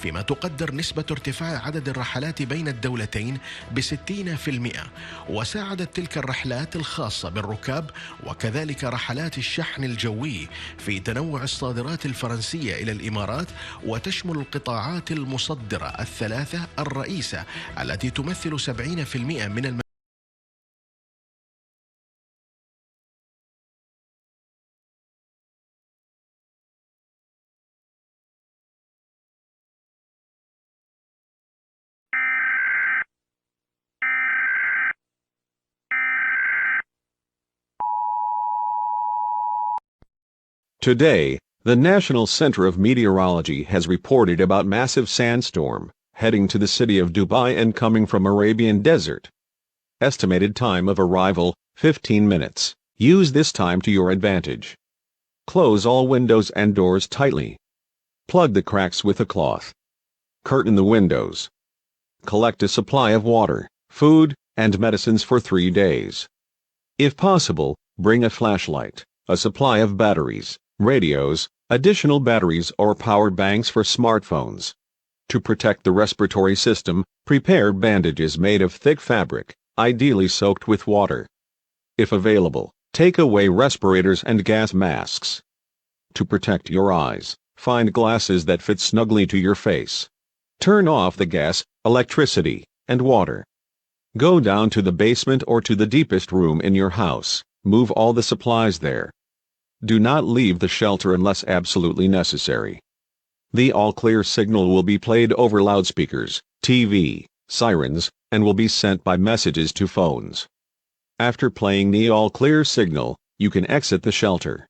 فيما تقدر نسبة ارتفاع عدد الرحلات بين الدولتين ب60%. وساعدت تلك الرحلات الخاصة بالركاب وكذلك رحلات الشحن الجوي في تنوع الصادرات الفرنسية إلى الإمارات، وتشمل القطاعات المصدرة الثلاثة الرئيسة التي تمثل 70% من Today, the National Center of Meteorology has reported about massive sandstorm heading to the city of Dubai and coming from Arabian Desert. Estimated time of arrival, 15 minutes. Use this time to your advantage. Close all windows and doors tightly. Plug the cracks with a cloth. Curtain the windows. Collect a supply of water, food, and medicines for 3 days. If possible, bring a flashlight, a supply of batteries, radios, additional batteries or power banks for smartphones. To protect the respiratory system, prepare bandages made of thick fabric, ideally soaked with water. If available, take away respirators and gas masks. To protect your eyes, find glasses that fit snugly to your face. Turn off the gas, electricity, and water. Go down to the basement or to the deepest room in your house. Move all the supplies there. Do not leave the shelter unless absolutely necessary. The all-clear signal will be played over loudspeakers, TV, sirens, and will be sent by messages to phones. After playing the all-clear signal, you can exit the shelter.